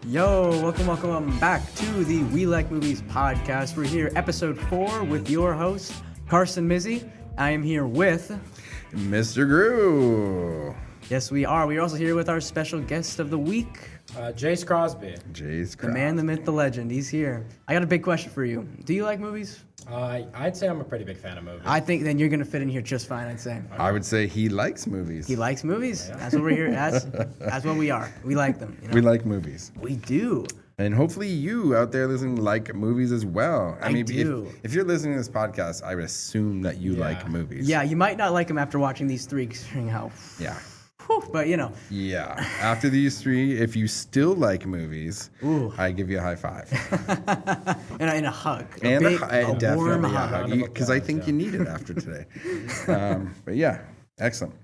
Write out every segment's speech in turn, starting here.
Yo, welcome back to the We Like Movies podcast. We're here, episode 4, with your host, Carson Mizzy. I am here with... Mr. Grew. Yes, we are. We are also here with our special guest of the week. Jace Crosby. Jace Crosby. The man, the myth, the legend. He's here. I got a big question for you. Do you like movies? I'd say I'm a pretty big fan of movies. I think then you're going to fit in here just fine, I'd say. I would say he likes movies. He likes movies. Yeah. That's what we're here. That's what we are. We like them. You know? We like movies. We do. And hopefully you out there listening like movies as well. I mean, do. If you're listening to this podcast, I would assume that you like movies. Yeah, you might not like them after watching these 3, considering how... Yeah. But, you know. Yeah. After these 3, if you still like movies, I give you a high five. and a hug. And a warm hug. Because I think you need it after today. But yeah, excellent.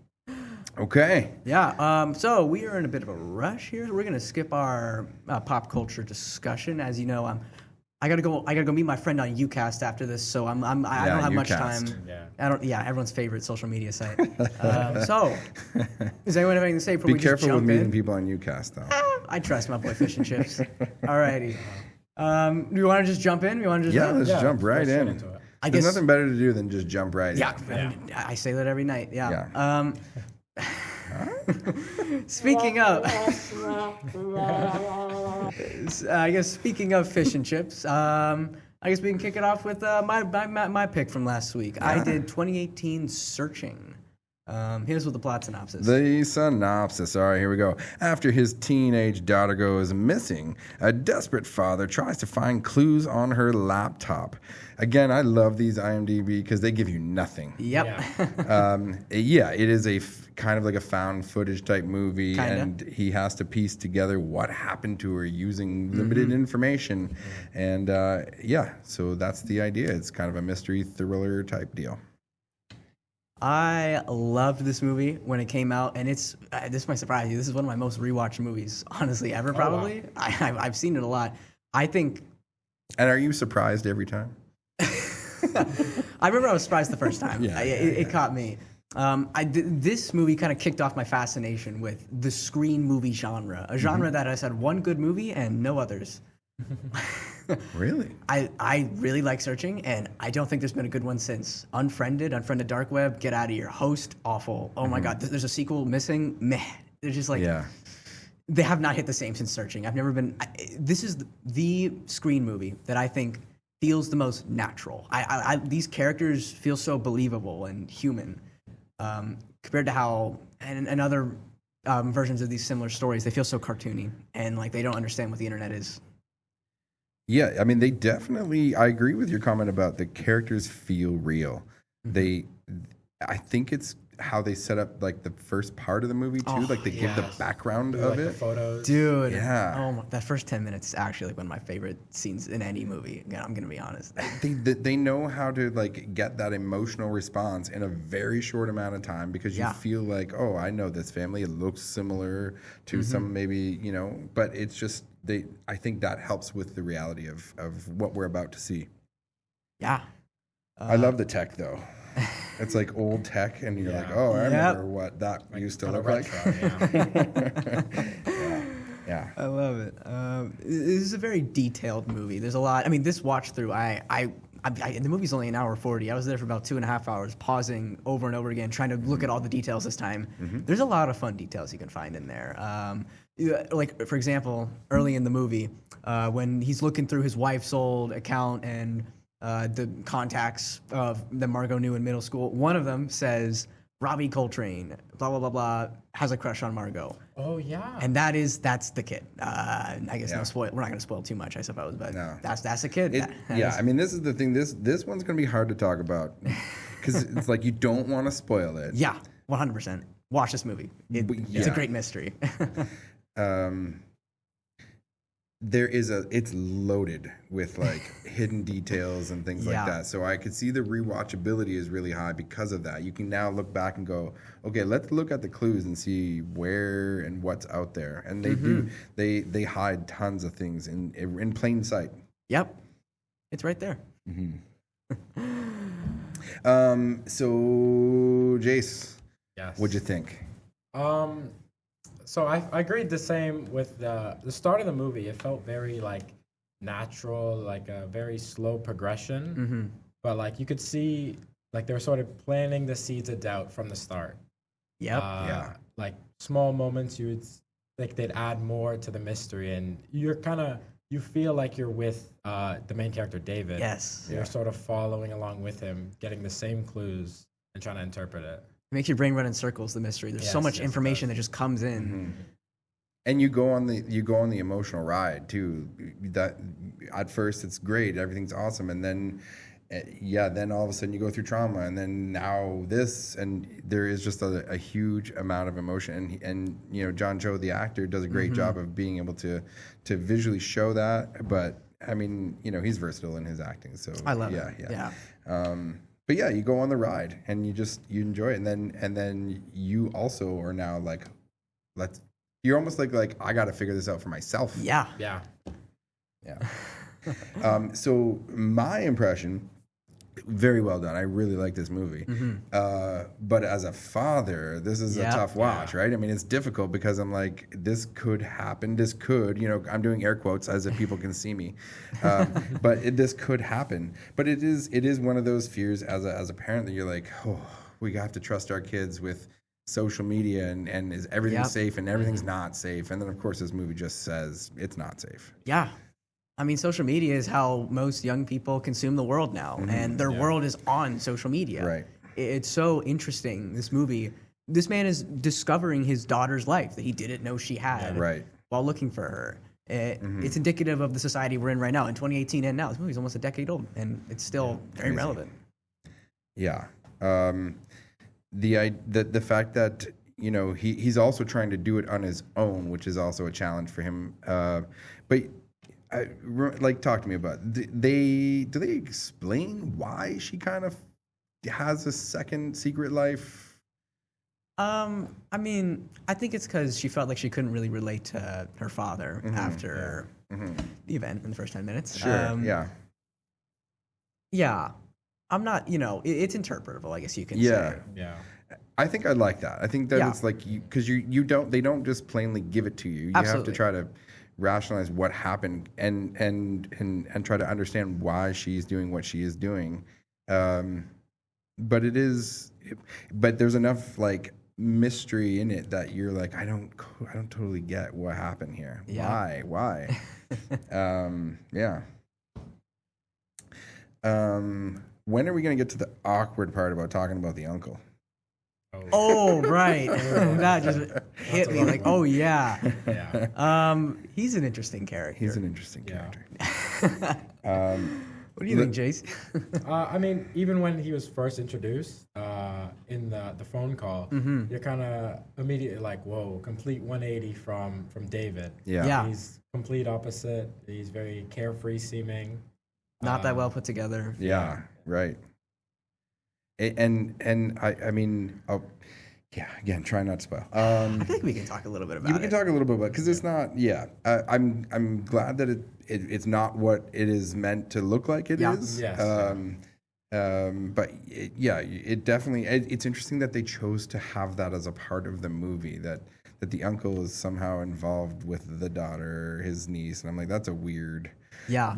Okay. Yeah. So we are in a bit of a rush here. We're gonna skip our pop culture discussion. As you know, I gotta go meet my friend on UCast after this. So I don't have much time. Yeah. Everyone's favorite social media site. So does anyone have anything to say before we just jump in? Be careful with meeting people on UCast, though. I trust my boy Fish and Chips. Alrighty. Do you want to just jump in? Let's jump right in. There's nothing better to do than just jump right in. Yeah. I say that every night. Yeah. Speaking of, I guess speaking of fish and chips, I guess we can kick it off with my pick from last week. Yeah. I did 2018 Searching. Here's what the plot synopsis. The synopsis. All right, here we go. After his teenage daughter goes missing, a desperate father tries to find clues on her laptop. Again, I love these IMDb because they give you nothing. Yep. It is a kind of like a found footage type movie, Kinda. And he has to piece together what happened to her using limited information. And so that's the idea. It's kind of a mystery thriller type deal. I loved this movie when it came out, and this might surprise you. This is one of my most rewatched movies, honestly, ever, probably. Oh, wow. I've seen it a lot. I think... And are you surprised every time? I remember I was surprised the first time. It caught me. This movie kind of kicked off my fascination with the screen movie genre, a genre that has had one good movie and no others. Really? I really like Searching, and I don't think there's been a good one since. Unfriended Dark Web, Get Out of Here, Host, awful. Oh my God, there's a sequel missing, meh. They're just like, they have not hit the same since Searching. This is the screen movie that I think feels the most natural. These characters feel so believable and human compared to how, and other versions of these similar stories, they feel so cartoony and like they don't understand what the internet is. Yeah, I mean, they definitely, I agree with your comment about the characters feel real. I think it's how they set up like the first part of the movie too. Like they give the background of it. The photos. Dude. Yeah. That first 10 minutes is actually like one of my favorite scenes in any movie. I'm going to be honest. They know how to like get that emotional response in a very short amount of time because you feel like, oh, I know this family. It looks similar to some maybe, but it's just, I think that helps with the reality of what we're about to see. Yeah. I love the tech though. It's like old tech, and you're like, oh, I remember what that used to look like. Yeah. I love it. This is a very detailed movie. There's a lot. I mean, this watch through, the movie's only an hour 40. I was there for about 2.5 hours, pausing over and over again, trying to look at all the details this time. There's a lot of fun details you can find in there. Like, for example, early in the movie, when he's looking through his wife's old account and the contacts that Margot knew in middle school, one of them says, Robbie Coltrane, blah, blah, blah, blah, has a crush on Margot. Oh, yeah. And that's the kid. I guess no spoil. We're not going to spoil too much, I suppose, but that's the kid. I mean, this is the thing. This one's going to be hard to talk about because it's like you don't want to spoil it. Yeah, 100%. Watch this movie. It's a great mystery. It's loaded with like hidden details and things like that. So I could see the rewatchability is really high because of that. You can now look back and go, okay, let's look at the clues and see where and what's out there. And they do. They hide tons of things in plain sight. Yep, it's right there. So Jace, what'd you think? So I agreed the same with the start of the movie. It felt very like natural, like a very slow progression. But like you could see, like they were sort of planting the seeds of doubt from the start. Yep. Like small moments, you would like they'd add more to the mystery, and you feel like you're with the main character David. Yes. You're sort of following along with him, getting the same clues and trying to interpret it. It makes your brain run in circles, the mystery. There's so much information that just comes in. And you go on the emotional ride too. That at first it's great, everything's awesome, and then then all of a sudden you go through trauma, and then now this, and there is just a huge amount of emotion. And you know, John Cho, the actor, does a great job of being able to visually show that. But I mean, you know, he's versatile in his acting, so I love it. Yeah. But yeah, you go on the ride and you enjoy it, and then you also are now like, you're almost like I got to figure this out for myself. Yeah. So my impression, very well done. I really like this movie. But as a father, this is a tough watch, right? I mean, it's difficult because I'm like, this could happen. This could, you know, I'm doing air quotes as if people can see me. But this could happen. But it is one of those fears as a parent that you're like, oh, we have to trust our kids with social media and is everything safe, and everything's not safe. And then of course this movie just says it's not safe. Yeah. I mean, social media is how most young people consume the world now, and their world is on social media. Right. It's so interesting, this movie. This man is discovering his daughter's life that he didn't know she had while looking for her. It's indicative of the society we're in right now, in 2018 and now. This movie's almost a decade old, and it's still very relevant. Yeah. The fact that, you know, he's also trying to do it on his own, which is also a challenge for him. But talk to me about do they explain why she kind of has a second secret life? I mean, I think it's because she felt like she couldn't really relate to her father after the event in the first 10 minutes. Sure. Yeah. I'm not, you know, it's interpretable, I guess you can say. Yeah. I think I like that. I think that it's like because they don't just plainly give it to you. You have to try to rationalize what happened and try to understand why she's doing what she is doing. But there's enough like mystery in it that you're like, I don't totally get what happened here. Yeah. Why? When are we going to get to the awkward part about talking about the uncle? Oh, right. That just hit me like, oh, yeah. He's an interesting character. What do you think, Jace? I mean, even when he was first introduced in the phone call, you're kind of immediately like, whoa, complete 180 from David. Yeah. He's complete opposite. He's very carefree seeming. Not that well put together. Yeah, right. And I mean, again, try not to spoil. I think we can talk a little bit about it. We can talk a little bit about it because it's not. Yeah, I'm glad that it's not what it is meant to look like it is. Yes. But it definitely. It's interesting that they chose to have that as a part of the movie. That the uncle is somehow involved with the daughter, his niece, and I'm like, that's a weird. Yeah.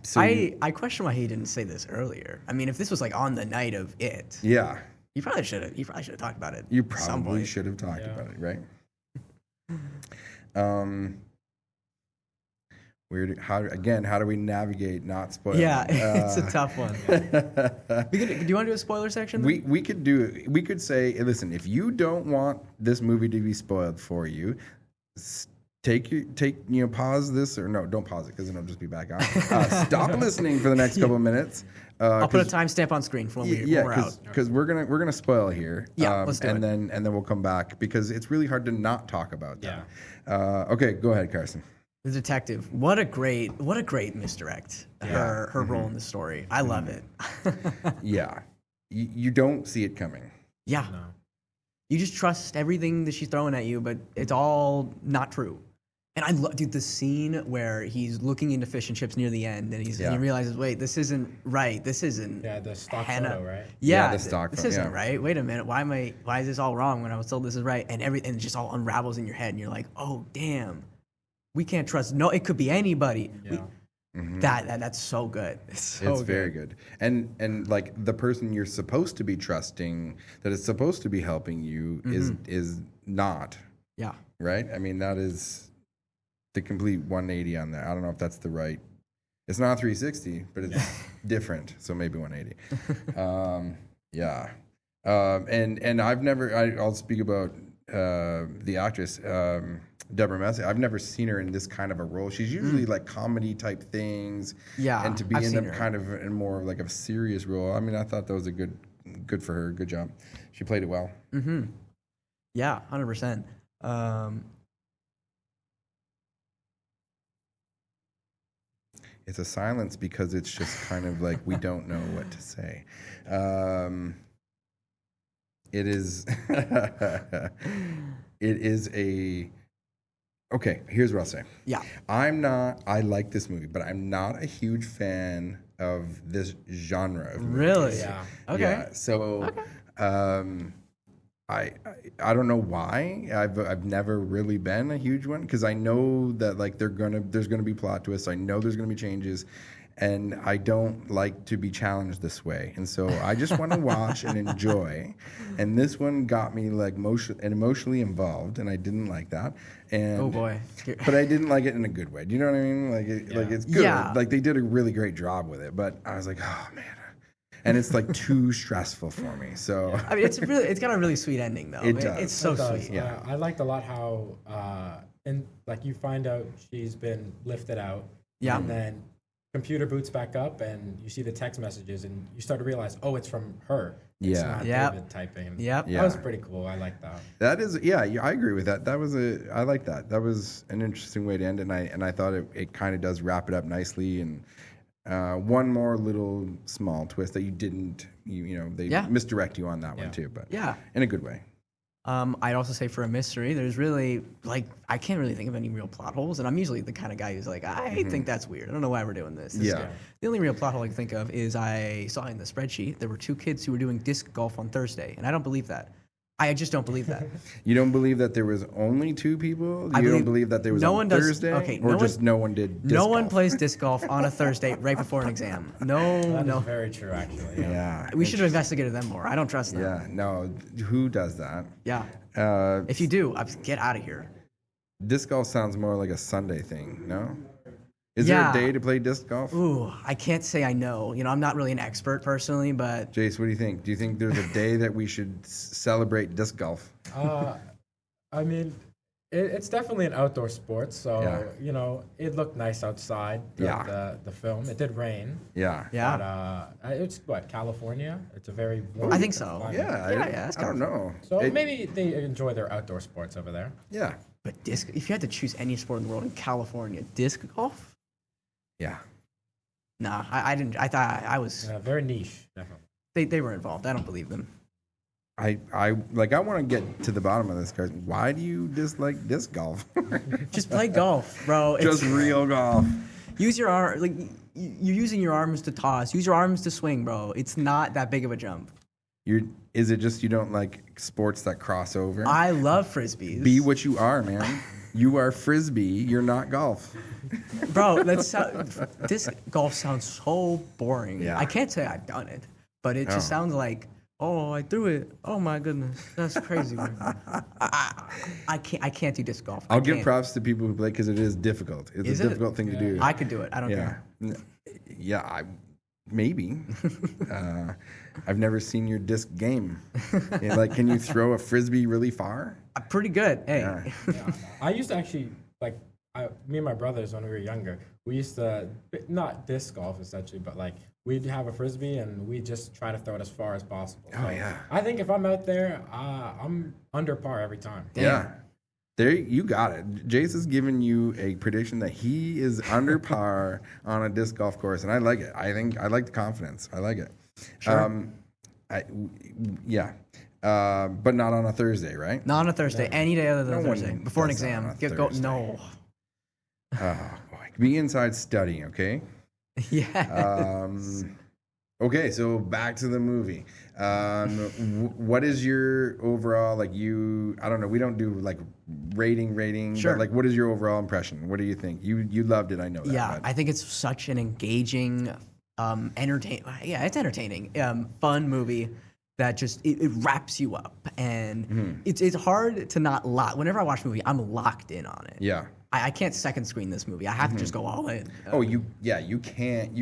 So I question why he didn't say this earlier. I mean, if this was like on the night of it, yeah, you probably should have talked about it. You probably should have talked about it, right? How do we navigate not spoiling? Yeah, it's a tough one. Do you want to do a spoiler section? We could say, listen, if you don't want this movie to be spoiled for you, pause this, or no, don't pause it because then it'll just be back on. Stop listening for the next couple of minutes. I'll put a timestamp on screen for when we're out. Because we're gonna spoil here. Let's do it. And then we'll come back because it's really hard to not talk about that. Okay, go ahead, Carson. The detective. What a great misdirect. Her role in the story. I love it. Yeah, you don't see it coming. Yeah. No. You just trust everything that she's throwing at you, but it's all not true. And I love, dude, the scene where he's looking into fish and chips near the end, and he realizes, wait, this isn't right. This isn't. Yeah, the stock Hannah. photo, right? Yeah, the stock this photo, isn't right. Wait a minute, why is this all wrong when I was told this is right? And it just all unravels in your head, and you're like, oh damn, we can't trust. No, it could be anybody. Yeah. That's so good. It's very good. And like the person you're supposed to be trusting, that is supposed to be helping you, is not. Yeah. Right. I mean, that is the complete 180 on that. I don't know if that's the right. It's not 360, but it's different. So maybe 180. Yeah. And I'll speak about the actress, Deborah Messing. I've never seen her in this kind of a role. She's usually like comedy type things. Yeah. And to be in a kind of in more like a serious role. I mean, I thought that was a good for her. Good job. She played it well. Mm-hmm. Yeah, 100%. It's a silence because it's just kind of like we don't know what to say. It is. It is a. Okay, here's what I'll say. Yeah. I like this movie, but I'm not a huge fan of this genre of movies. Really? Yeah. Okay. Yeah, so, I don't know why. I've never really been a huge one because I know that like there's gonna be plot twists. I know there's gonna be changes, and I don't like to be challenged this way. And so I just want to watch and enjoy. And this one got me like emotionally involved, and I didn't like that. And Oh boy. but I didn't like it in a good way. Do you know what I mean? Like it's good. Yeah. Like they did a really great job with it. But I was like, oh man. And it's like too stressful for me. So I mean, it's got a really sweet ending though. It does. It's so It does. sweet. Yeah. I liked a lot how, and like you find out she's been lifted out. Yeah. And then computer boots back up, and you see the text messages, and you start to realize, oh, it's from her. It's Yeah. not Yep. David typing. Yep. That was pretty cool. I like that. that is, yeah, I agree with that. I like that. That was an interesting way to end it. And I thought it kind of does wrap it up nicely. And one more little small twist that you didn't, they misdirect you on that one too, but in a good way. I'd also say for a mystery, there's really I can't really think of any real plot holes, and I'm usually the kind of guy who's like, I think that's weird. I don't know why we're doing this. Yeah. The only real plot hole I can think of is I saw in the spreadsheet there were 2 kids who were doing disc golf on Thursday, and I don't believe that. I just don't believe that. You don't believe that there was only 2 people? I don't believe that there was on Thursday? Okay, or no one did disc No one golf? plays disc golf on a Thursday right before an exam. That No. is very true, actually. Yeah. We should have investigated them more. I don't trust them. Yeah, no. Who does that? Yeah. Uh, If you do, get out of here. disc golf sounds more like a Sunday thing, no? Is there a day to play disc golf? Ooh, I can't say I know. I'm not really an expert personally, but Jace, what do you think? Do you think there's a day that we should celebrate disc golf? I mean, it's definitely an outdoor sport, so Yeah. it looked nice outside. The film. It did rain. Yeah. yeah. But it's California. It's a very warm. I think so. climate. Yeah, I don't know. So maybe they enjoy their outdoor sports over there. Yeah. But if you had to choose any sport in the world in California, disc golf? Yeah. Nah, I didn't. I thought I was. Very niche, definitely. They were involved. I don't believe them. I want to get to the bottom of this, guys. Why do you dislike disc golf? Just play golf, bro. Just real golf. Use your arm. You're using your arms to toss. Use your arms to swing, bro. It's not that big of a jump. Is it just you don't like sports that cross over? I love frisbees. Be what you are, man. You are frisbee. You're not golf. Bro, disc golf sounds so boring. Yeah. I can't say I've done it, but it just sounds like, oh, I threw it. Oh my goodness, that's crazy. I can't do disc golf. I'll give props to people who play because it is difficult. It's a difficult thing to do. I could do it. I don't care. Yeah, maybe. I've never seen your disc game. Can you throw a frisbee really far? Pretty good. Hey. Yeah. I used to actually me and my brothers when we were younger. We used to not disc golf essentially, but we'd have a frisbee and we just try to throw it as far as possible. Oh yeah. I think if I'm out there, I'm under par every time. Damn. Yeah. There, you got it. Jace has given you a prediction that he is under par on a disc golf course, and I like it. I like the confidence. I like it. Sure. But not on a Thursday, right? Not on a Thursday. Any day other than No one Thursday. Before an does that on exam. a Thursday. No. Oh boy, be inside studying, okay? Yeah. Okay, so back to the movie. What is your overall, like, I don't know, we don't do like rating, Sure. but like, what is your overall impression? What do you think? You loved it, I know that. Yeah, but- I think it's such an engaging, it's entertaining, fun movie that just it wraps you up, and it's hard to not lock. Whenever I watch a movie, I'm locked in on it. Yeah. I can't second screen this movie. I have to just go all in. You can't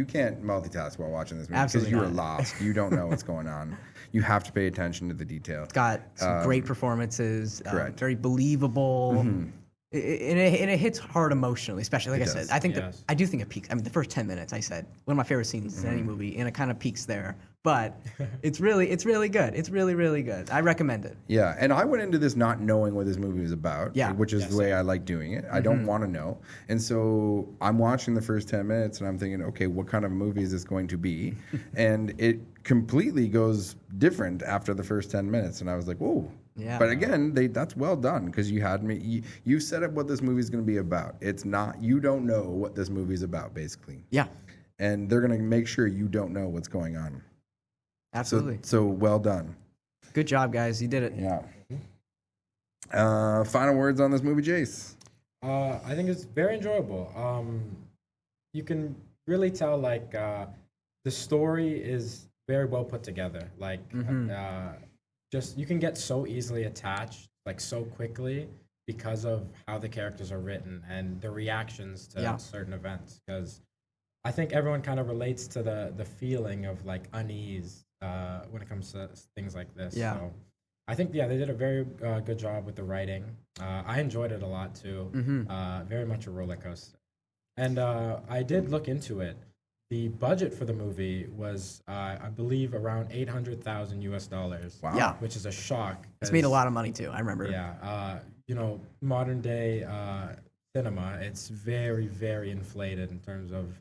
multitask while watching this movie because Absolutely you are not. lost. You don't know what's going on. You have to pay attention to the detail. It's got some great performances. Correct. Very believable. And it hits hard emotionally, especially like I does. said. I think Yes. I do think it peaks. I mean, the first 10 minutes, I said one of my favorite scenes in any movie, and it kind of peaks there. But it's really good. It's really, really good. I recommend it. Yeah, and I went into this not knowing what this movie was about, Yeah. which is the way I like doing it. I don't want to know. And so I'm watching the first 10 minutes and I'm thinking, okay, what kind of movie is this going to be? And it completely goes different after the first 10 minutes. And I was like, whoa. Yeah. But again, that's well done because you had me. You set up what this movie is going to be about. It's not, you don't know what this movie is about, basically. Yeah, And they're going to make sure you don't know what's going on. absolutely. So well done. Good job, guys. You did it. Yeah. Final words on this movie, Jace. I think it's very enjoyable. You can really tell like the story is very well put together. Like just you can get so easily attached like so quickly because of how the characters are written and the reactions to certain events. Because I think everyone kind of relates to the feeling of like unease when it comes to things like this. Yeah. So I think they did a very good job with the writing. I enjoyed it a lot too. Very much a roller coaster. And I did look into it. The budget for the movie was, I believe, around $800,000 US. Wow. Yeah. Which is a shock. It's made a lot of money too. I remember. Yeah. Modern day cinema, it's very, very inflated in terms of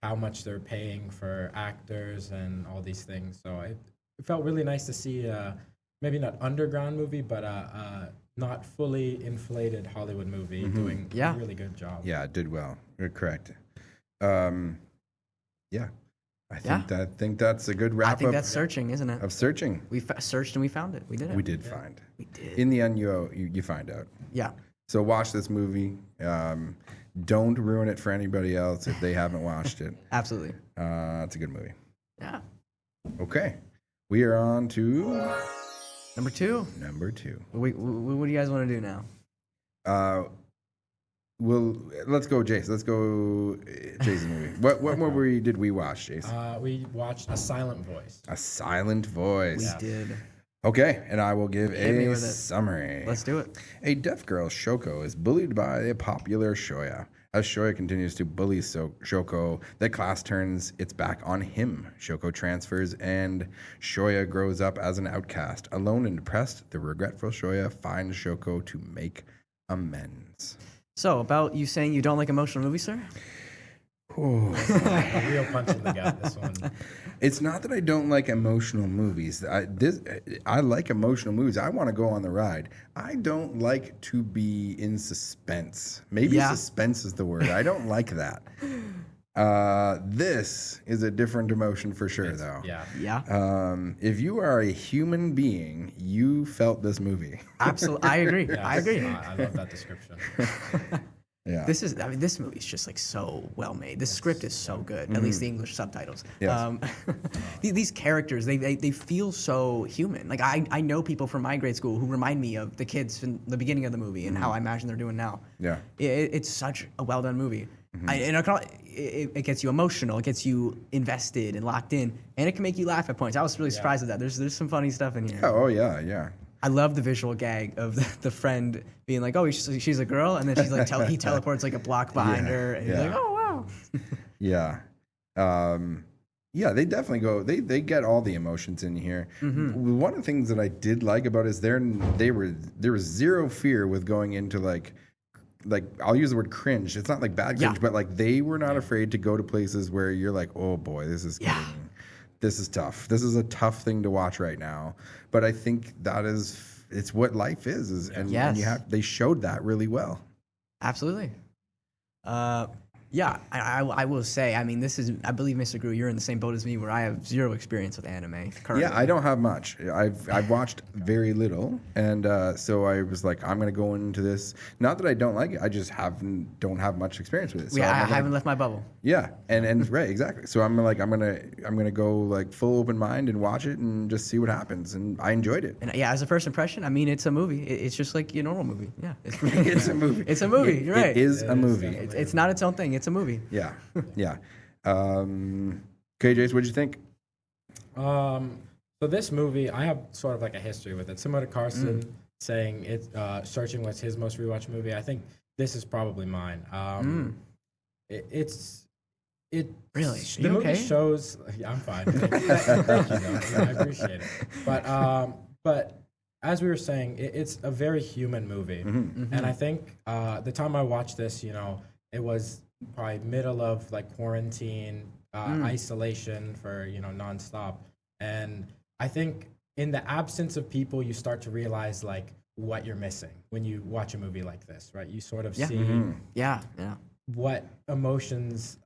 how much they're paying for actors and all these things. So it felt really nice to see maybe not underground movie, but not fully inflated Hollywood movie doing a really good job. Yeah, it did well. You're correct. I think that's a good wrap I up. think that's searching, isn't it? Of searching. We searched and we found it. We did it. We did find. We did. In the end, you find out. Yeah. So watch this movie. Don't ruin it for anybody else if they haven't watched it. Absolutely. It's a good movie. Yeah. Okay, we are on to Number two. What do you guys want to do now? Let's go, Jace. Let's go, Jace's movie. What movie did we watch, Jace? We watched A Silent Voice. A Silent Voice. We did. Okay, and I will give Hit me a with it. summary. Let's do it. A deaf girl, Shoko, is bullied by a popular Shoya. As Shoya continues to bully Shoko, the class turns its back on him. Shoko transfers, and Shoya grows up as an outcast. Alone and depressed, the regretful Shoya finds Shoko to make amends. So, about you saying you don't like emotional movies, sir? A real punch in the gut, this one. It's not that I don't like emotional movies. I like emotional movies. I want to go on the ride. I don't like to be in suspense. Maybe suspense is the word. I don't like that. This is a different emotion for sure, though. Yeah. Yeah. If you are a human being, you felt this movie. Absolutely. I agree. Yes, I agree. I love that description. Yeah. This movie is just like so well made. This script is so good. At least the English subtitles. Yes. These characters, they feel so human. Like I know people from my grade school who remind me of the kids in the beginning of the movie and how I imagine they're doing now. Yeah. It's such a well done movie. It gets you emotional. It gets you invested and locked in, and it can make you laugh at points. I was really surprised at that. There's some funny stuff in here. Oh yeah. I love the visual gag of the friend being like, "Oh, she's a girl," and then she's like, he teleports like a block behind her, and he's like, "Oh, wow." Yeah. Yeah, they definitely go. They get all the emotions in here. One of the things that I did like about it is there was zero fear with going into like I'll use the word cringe. It's not like bad cringe, but like they were not afraid to go to places where you're like, oh boy, this is this is tough. This is a tough thing to watch right now. But I think it's what life is and they showed that really well. Absolutely. Yeah, I will say, I mean, I believe, Mr. Gru, you're in the same boat as me where I have zero experience with anime currently. Yeah, I don't have much. I've watched very little, and so I was like, I'm gonna go into this. Not that I don't like it, I just don't have much experience with it. So I haven't left my bubble. Yeah, and right, exactly. So I'm gonna go like full open mind and watch it and just see what happens. And I enjoyed it. And yeah, as a first impression, I mean, it's a movie. It's just like your normal movie. Yeah, It's a movie. It's a movie. You're right. It is a movie. It's not its own thing. It's a movie. Yeah, yeah. Okay, Jace, what'd you think? So this movie, I have sort of like a history with it. Similar to Carson saying Searching was his most rewatched movie. I think this is probably mine. It really. The movie shows. Yeah, I'm fine. Thank you, though. I appreciate it. But as we were saying, it's a very human movie, and I think the time I watched this, it was probably middle of like quarantine, isolation for nonstop, and I think in the absence of people, you start to realize like what you're missing when you watch a movie like this, right? You sort of see what emotions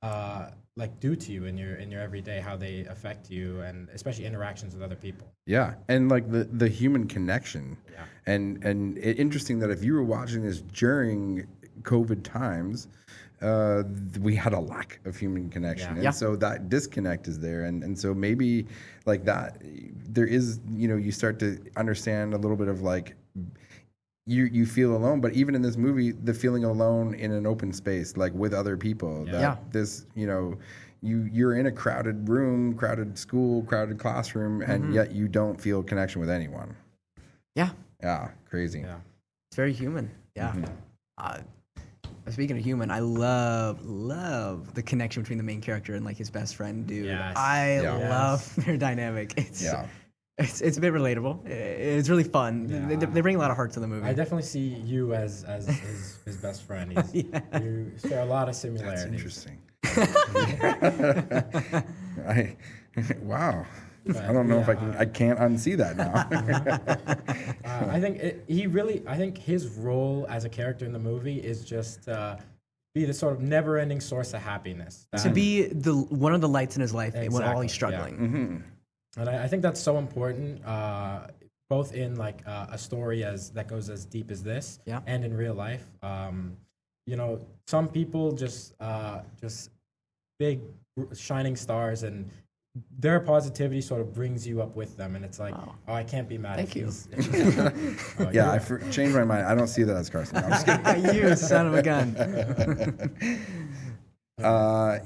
like do to you in your everyday, how they affect you, and especially interactions with other people. Yeah, and like the human connection. Yeah. And interesting that if you were watching this during COVID times, we had a lack of human connection, and so that disconnect is there, and so maybe like that there is, you start to understand a little bit of like you feel alone, but even in this movie, the feeling alone in an open space, like with other people, this, you're in a crowded room, crowded school, crowded classroom, and yet you don't feel connection with anyone. Yeah, crazy. It's very human. Speaking of human, I love the connection between the main character and like his best friend, dude. Yes. I love their dynamic. It's a bit relatable. It's really fun. Yeah. They bring a lot of heart to the movie. I definitely see you as his best friend. You share a lot of similarities. That's interesting. Wow. I don't know if I can't unsee that now. I think his role as a character in the movie is just be the sort of never-ending source of happiness. To be one of the lights in his life when all he's struggling. Mm-hmm. And I think that's so important, both in like a story that goes as deep as this, and in real life. Some people just big shining stars, and their positivity sort of brings you up with them, and it's like, oh, I can't be mad. Thank you. I changed my mind. I don't see that as Carson. No, I'm just kidding. You son of a gun. I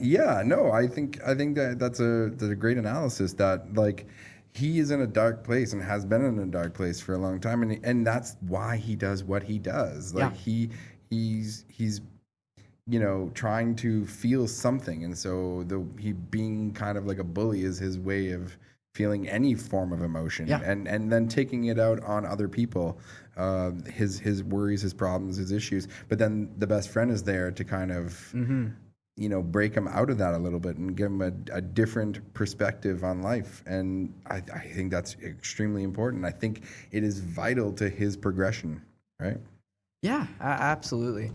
think that's a great analysis, that like he is in a dark place and has been in a dark place for a long time, and that's why he does what he does. Like he's trying to feel something, and so he being kind of like a bully is his way of feeling any form of emotion, and then taking it out on other people, his worries, his problems, his issues. But then the best friend is there to kind of break him out of that a little bit and give him a different perspective on life. And I think that's extremely important. I think it is vital to his progression, right? Yeah, absolutely.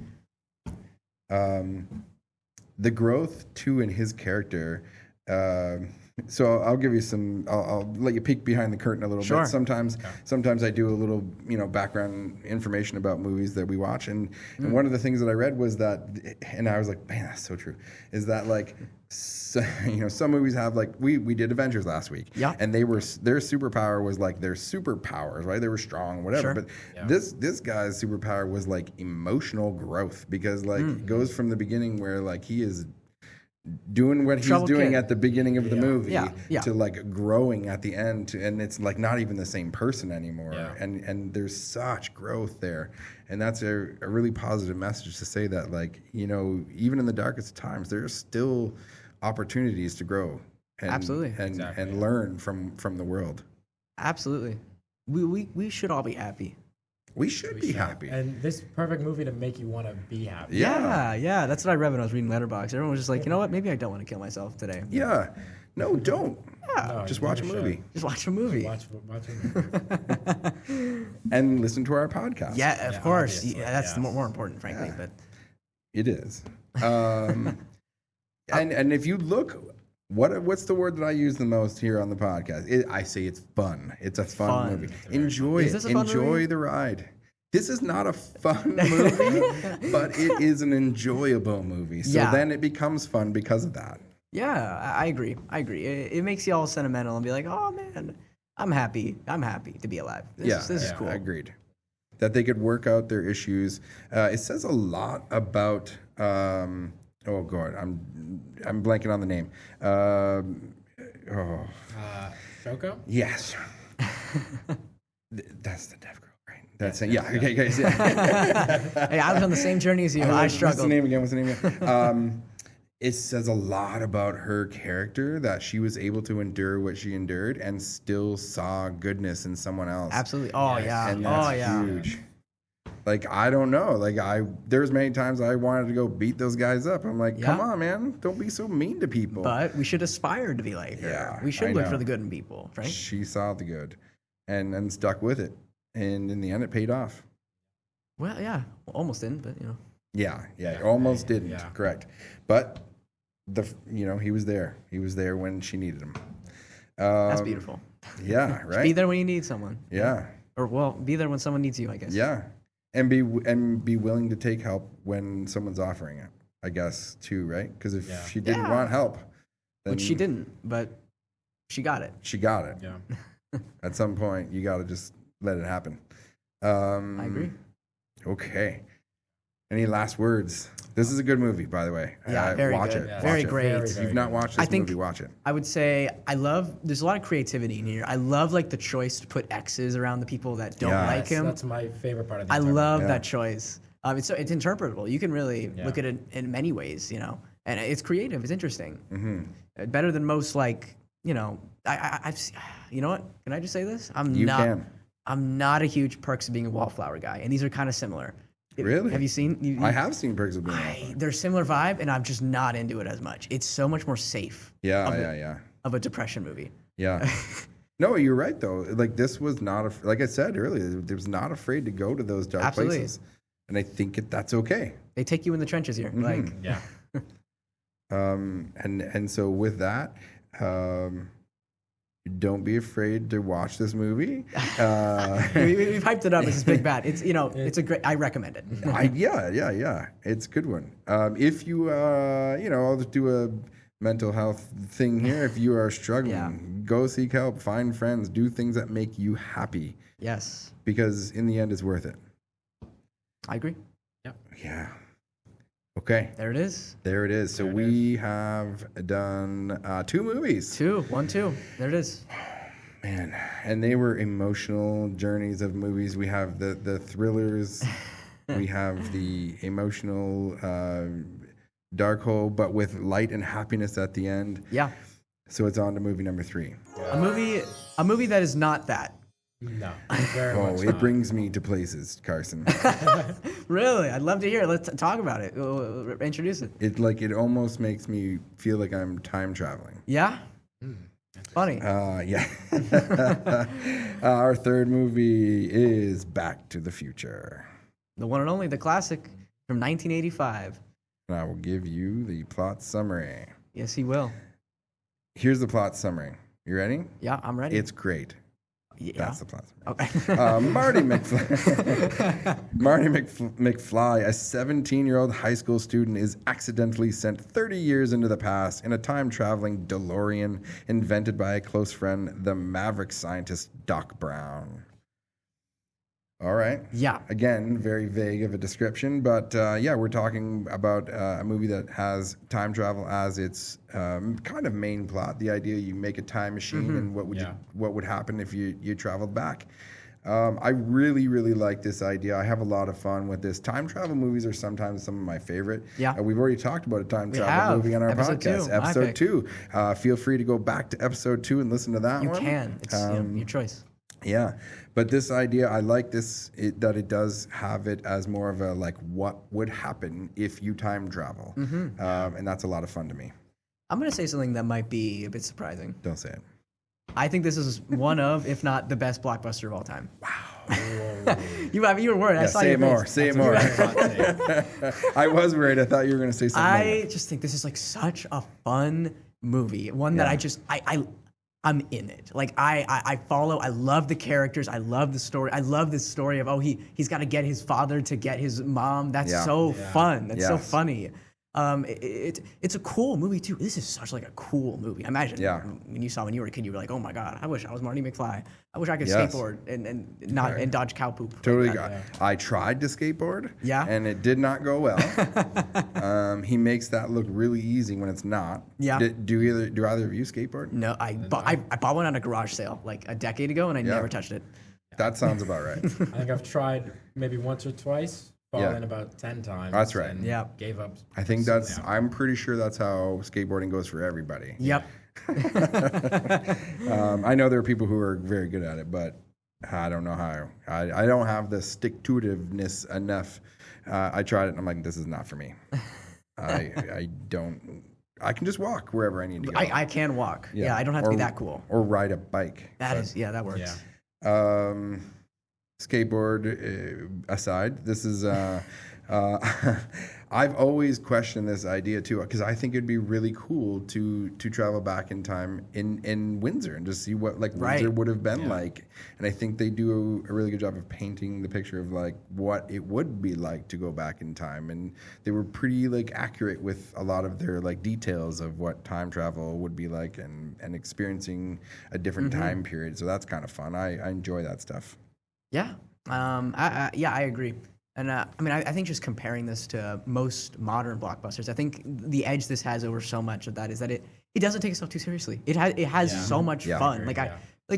The growth too in his character. So I'll give you some. I'll let you peek behind the curtain a little bit. Sometimes I do a little, background information about movies that we watch, and one of the things that I read was that, and I was like, man, that's so true. Is that like, some movies have like we did Avengers last week, and their superpower was like their superpowers, right? They were strong, whatever. But this guy's superpower was like emotional growth, because like it goes from the beginning where like he is doing what he's doing at the beginning of the movie to like growing at the end, and it's like not even the same person anymore, and there's such growth there, and that's a really positive message to say that, like, even in the darkest times there's still opportunities to grow and learn from the world. Absolutely. We should all be happy. We should be happy. And this perfect movie to make you want to be happy. Yeah. That's what I read when I was reading Letterboxd. Everyone was just like, you know what? Maybe I don't want to kill myself today. Yeah. No, don't. Yeah. No, just watch a movie. Just watch a movie. Watch a movie. And listen to our podcast. Yeah, of course. Obviously, Yeah, that's more important, frankly. But It is. And if you look, what's the word that I use the most here on the podcast? I say it's fun. It's a fun movie. Enjoy it. Enjoy the ride. This is not a fun movie, but it is an enjoyable movie. So then it becomes fun because of that. Yeah, I agree. It makes you all sentimental and be like, oh man, I'm happy to be alive. This is cool. Agreed. That they could work out their issues. It says a lot about. Oh God, I'm blanking on the name. Shoko? Yes. That's the deaf girl, right? That's it. Yeah. Okay, guys. Yeah. Hey, I was on the same journey as you. I struggled. What's the name again? It says a lot about her character that she was able to endure what she endured and still saw goodness in someone else. Absolutely. Oh yeah. And that's huge. Like, I don't know. Like, there's many times I wanted to go beat those guys up. I'm like, come on, man. Don't be so mean to people. But we should aspire to be like her. Yeah, we should look for the good in people, right? She saw the good and stuck with it. And in the end, it paid off. Well, yeah. Almost didn't, but, you know. Yeah. Almost didn't. Yeah. Correct. But, he was there. He was there when she needed him. That's beautiful. Yeah, right? Be there when you need someone. Yeah. Or, well, be there when someone needs you, I guess. Yeah. And be willing to take help when someone's offering it, I guess, too, right? Because if she didn't want help, then which she didn't, but she got it. She got it. Yeah. At some point, you got to just let it happen. I agree. Okay. Any last words? This is a good movie, by the way. Yeah, very watch good. it. Yeah. Very great. If you've not watched this movie, watch it. I would say there's a lot of creativity in here. I love like the choice to put X's around the people that don't like him. That's my favorite part of the I love that choice. It's interpretable. You can really look at it in many ways, and it's creative. It's interesting. Mm-hmm. Better than most, like, I've you know what? Can I just say this? I'm not a huge Perks of Being a Wallflower guy, and these are kind of similar. Really? Have you seen? I have seen Perks of Being a Wallflower. They're similar vibe, and I'm just not into it as much. It's so much more safe. Of a depression movie. Yeah. No, you're right though. Like, this was not like I said earlier. It was not afraid to go to those dark places, and I think that's okay. They take you in the trenches here. Mm-hmm. Like, yeah. And so with that, don't be afraid to watch this movie. We've hyped it up as this big bad. It's it's a great. I recommend it. Yeah. It's a good one. If you I'll just do a mental health thing here. If you are struggling, go seek help, find friends, do things that make you happy. Yes. Because in the end, it's worth it. I agree. Yep. Yeah. Okay. There it is. So we have done 2 movies. 2. There it is. Man, and they were emotional journeys of movies. We have the thrillers. We have the emotional dark hole, but with light and happiness at the end. Yeah. So it's on to movie number 3. A movie that is not that. No. It brings me to places, Carson. Really? I'd love to hear it. Let's talk about it. Introduce it. It almost makes me feel like I'm time traveling. Yeah? Funny. Yeah. Our third movie is Back to the Future. The one and only, the classic from 1985. And I will give you the plot summary. Yes, he will. Here's the plot summary. You ready? Yeah, I'm ready. It's great. Yeah. That's the plot summary. Okay. Marty McFly, a 17-year-old high school student, is accidentally sent 30 years into the past in a time-traveling DeLorean invented by a close friend, the maverick scientist Doc Brown. All right. Yeah. Again, very vague of a description, but we're talking about a movie that has time travel as its kind of main plot. The idea you make a time machine and what would happen if you traveled back. I really, really like this idea. I have a lot of fun with this. Time travel movies are sometimes some of my favorite. Yeah. We've already talked about a time travel movie on our podcast. Episode 2. Feel free to go back to episode 2 and listen to that one. You can. It's your choice. Yeah, but this idea, I like this, that it does have it as more of a, like, what would happen if you time travel. And that's a lot of fun to me. I'm going to say something that might be a bit surprising. Don't say it. I think this is one of, if not the best blockbuster of all time. Wow. You were worried. I Yeah, saw say your it more. face. Say it more. I was worried. I thought you were going to say something. I just think this is like such a fun movie. One that I'm in it. Like I follow. I love the characters. I love the story. I love this story of he's got to get his father to get his mom. That's so fun. That's so funny. It's a cool movie too. This is such like a cool movie. Imagine when you were a kid, you were like, oh my god, I wish I was Marty McFly. I wish I could skateboard and dodge cow poop. Totally got. I tried to skateboard. Yeah. And it did not go well. He makes that look really easy when it's not. Yeah. Do either of you skateboard? No, I bought one at a garage sale like a decade ago, and I never touched it. That sounds about right. I think I've tried maybe once or twice. Fallen about 10 times. That's right. And gave up. I think I'm pretty sure that's how skateboarding goes for everybody. Yep. I know there are people who are very good at it, but I don't know how. I don't have the stick-to-itiveness enough. I tried it, and I'm like, this is not for me. I can just walk wherever I need to go. I can walk. Yeah, I don't have to be that cool. Or ride a bike. That works. Yeah. Skateboard aside, this is I've always questioned this idea too, because I think it'd be really cool to travel back in time in Windsor and just see what Windsor would have been like. And I think they do a really good job of painting the picture of like what it would be like to go back in time, and they were pretty like accurate with a lot of their like details of what time travel would be like and experiencing a different time period. So that's kind of fun. I enjoy that stuff. Yeah. I agree. And I think just comparing this to most modern blockbusters, I think the edge this has over so much of that is that it doesn't take itself too seriously. It has so much fun.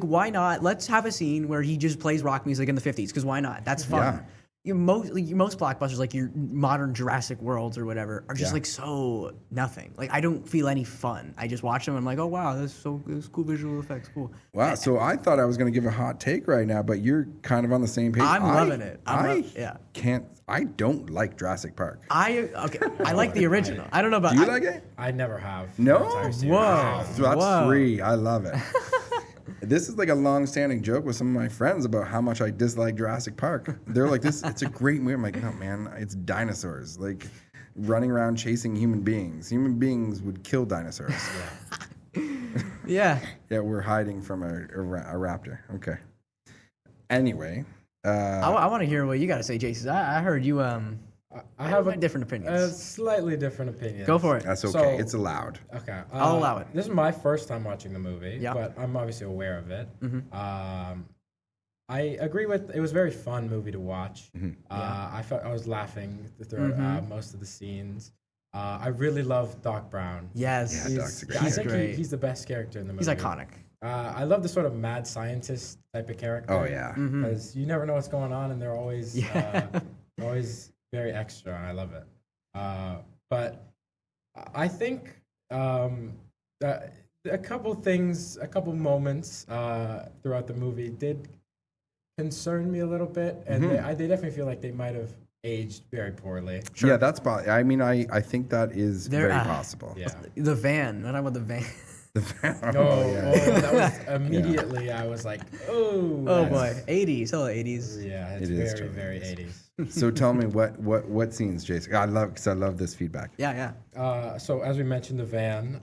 Why not? Let's have a scene where he just plays rock music in the 50s, because why not? That's fun. Yeah. Most blockbusters, like your modern Jurassic Worlds or whatever, are just like so nothing. Like I don't feel any fun. I just watch them and I'm like, oh wow, this cool visual effects, cool. Wow. So I thought I was going to give a hot take right now, but you're kind of on the same page. I'm loving it. I don't like Jurassic Park. I like the original. I don't know about. Do you like it? I never have. No. Whoa. So that's 3. I love it. This is like a long-standing joke with some of my friends about how much I dislike Jurassic Park. They're like, it's a great movie. I'm like, no, man, it's dinosaurs, like running around chasing human beings. Human beings would kill dinosaurs. Yeah. Yeah, we're hiding from a raptor. Okay. Anyway. I want to hear what you got to say, Jace. I heard you I have a different opinion. A slightly different opinion. Go for it. That's okay. So, it's allowed. Okay. I'll allow it. This is my first time watching the movie, yeah. but I'm obviously aware of it. Mm-hmm. I agree with it was a very fun movie to watch. Mm-hmm. I felt I was laughing throughout most of the scenes. I really love Doc Brown. Yes. Yeah, Doc's great. I think great. He's the best character in the movie. He's iconic. I love the sort of mad scientist type of character. Oh yeah. Because you never know what's going on, and they're always always very extra, and I love it. But I think that a couple moments throughout the movie did concern me a little bit, and they definitely feel like they might have aged very poorly. Sure. Yeah, that's possible. I mean, I think that is very possible. Yeah. The van. What about the van? That was immediately. I was like, oh boy, 80s, hello 80s. Yeah, it's very very 80s. So tell me what scenes, Jason? I love this feedback. Yeah. So as we mentioned, the van.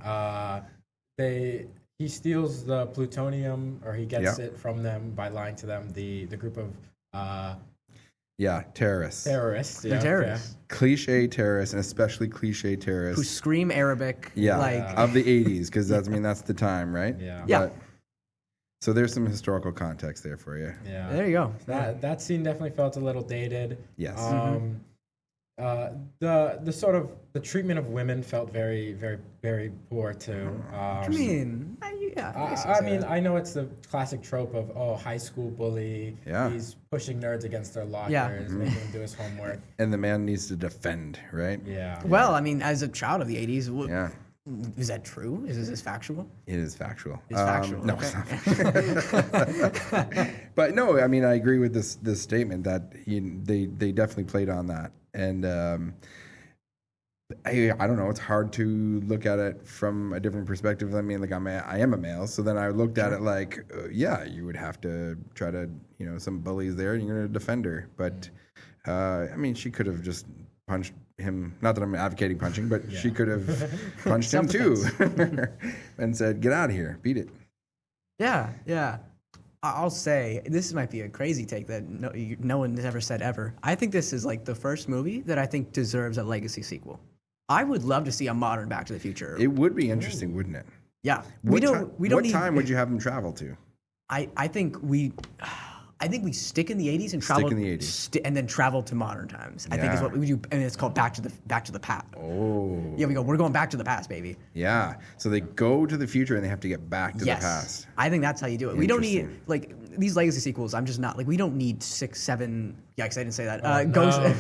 He steals the plutonium, or he gets it from them by lying to them. The group of terrorists. Terrorists. They're terrorists. Cliche terrorists, and especially cliche terrorists who scream Arabic. Of the 80s, because that's the time, right? Yeah. So there's some historical context there for you. Yeah. There you go. That scene definitely felt a little dated. Yes. The sort of the treatment of women felt very, very, very poor too. I mean, I know it's the classic trope of high school bully. Yeah. He's pushing nerds against their lockers, making him do his homework. And the man needs to defend, right? Yeah. Well, I mean, as a child of the 80s, yeah. Is that true? Is this factual? It is factual. It's factual. No, okay. it's not. But no, I mean, I agree with this statement that they definitely played on that. And I don't know. It's hard to look at it from a different perspective. I mean, like I am a male, so then I looked at it like, yeah, you would have to try to, some bullies there, and you're going to defend her. But I mean, she could have just punched him. Not that I'm advocating punching, but she could have punched him too, and said, "Get out of here, beat it." Yeah, yeah. I'll say this might be a crazy take that no one has ever said ever. I think this is like the first movie that I think deserves a legacy sequel. I would love to see a modern Back to the Future. It would be interesting, wouldn't it? Yeah. What time would you have them travel to? I think we stick in the 80s and travel in the 80s. And then travel to modern times. I think is what we do, and it's called Back to the Past. Oh. Yeah, we're going back to the past, baby. Yeah. So they go to the future and they have to get back to the past. I think that's how you do it. We don't need like these legacy sequels. I'm just not like we don't need 6, 7. Yikes! I didn't say that. Ghost. I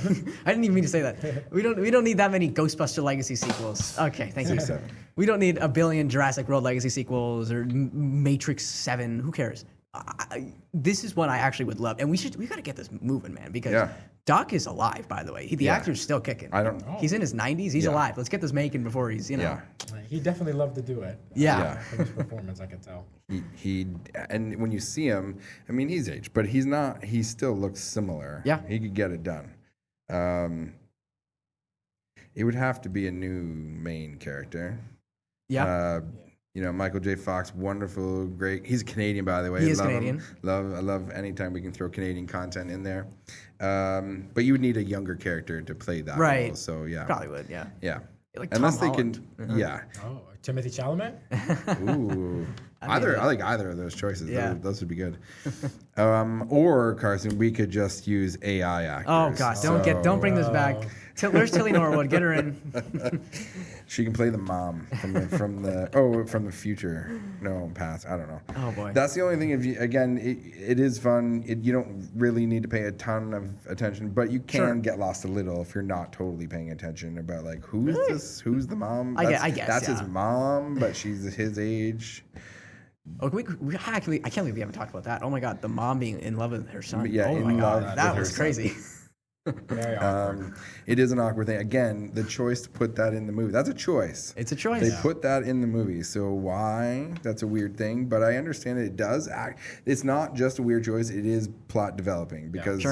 didn't even mean to say that. We don't need that many Ghostbuster legacy sequels. Okay, thank you. 7. We don't need a billion Jurassic World legacy sequels or Matrix 7. Who cares? This is one I actually would love, and we got to get this moving, man, because Doc is alive, by the way. The actor's still kicking. I don't. He's in his 90s. He's alive. Let's get this making before he's Yeah. He definitely loved to do it. Yeah. From his performance, I can tell. He and when you see him, I mean, he's aged, but he's not. He still looks similar. Yeah. He could get it done. It would have to be a new main character. Yeah. Michael J. Fox, wonderful, great. He's a Canadian, by the way. He is love Canadian. I love anytime we can throw Canadian content in there. But you would need a younger character to play that role. So yeah, probably would. Yeah. Yeah. Like Unless Tom they Holland. can, yeah. Oh, Timothy Chalamet? Ooh. I like either of those choices. Yeah. Those would be good. Or Carson, we could just use AI actors. Oh gosh, don't bring this back. Where's Tilly Norwood? Get her in. She can play the mom from the future. No, past. I don't know. Oh boy. That's the only thing. It is fun. You don't really need to pay a ton of attention, but you can get lost a little if you're not totally paying attention about like who's this? Who's the mom? I guess that's his mom, but she's his age. Oh, I can't believe we haven't talked about that. Oh my God, the mom being in love with her son. Yeah, oh my God, that was crazy. Very awkward. It is an awkward thing. Again, the choice to put that in the movie. That's a choice. It's a choice. They put that in the movie. So why? That's a weird thing. But I understand it does act. It's not just a weird choice. It is plot developing because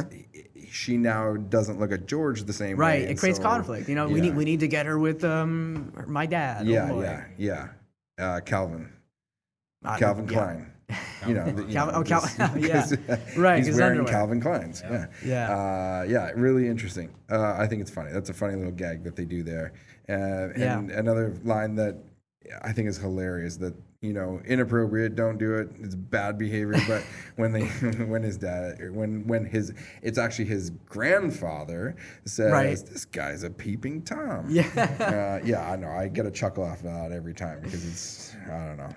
she now doesn't look at George the same way. Right. It creates conflict. We need to get her with my dad. Yeah. Calvin Klein. Calvin. Yeah. Right. He's wearing Calvin Klein's. Yeah. Really interesting. I think it's funny. That's a funny little gag that they do there. And another line that I think is hilarious that, inappropriate, don't do it. It's bad behavior. But it's actually his grandfather says, this guy's a peeping Tom. Yeah. I know. I get a chuckle off of that every time because it's, I don't know.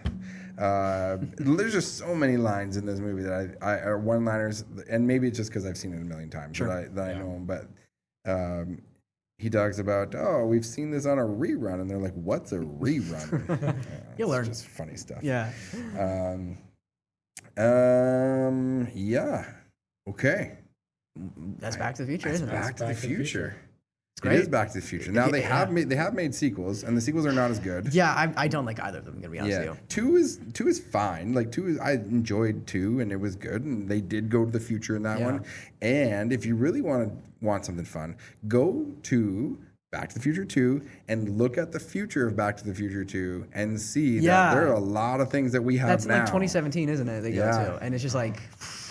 There's just so many lines in this movie that I are one-liners, and maybe it's just because I've seen it a million times that I know them. But he talks about, we've seen this on a rerun, and they're like, "What's a rerun?" You'll learn. Just funny stuff. Yeah. Yeah. Okay. That's Back to the Future, isn't it? Back to the Future. Great. It is Back to the Future. Now they have made sequels, and the sequels are not as good. Yeah, I don't like either of them. I'm gonna be honest with you. 2 is fine. Like 2 I enjoyed 2, and it was good, and they did go to the future in that one. And if you really want something fun, go to Back to the Future 2 and look at the future of Back to the Future 2 and see that there are a lot of things that we have now. That's like 2017, isn't it? They go to, and it's just like.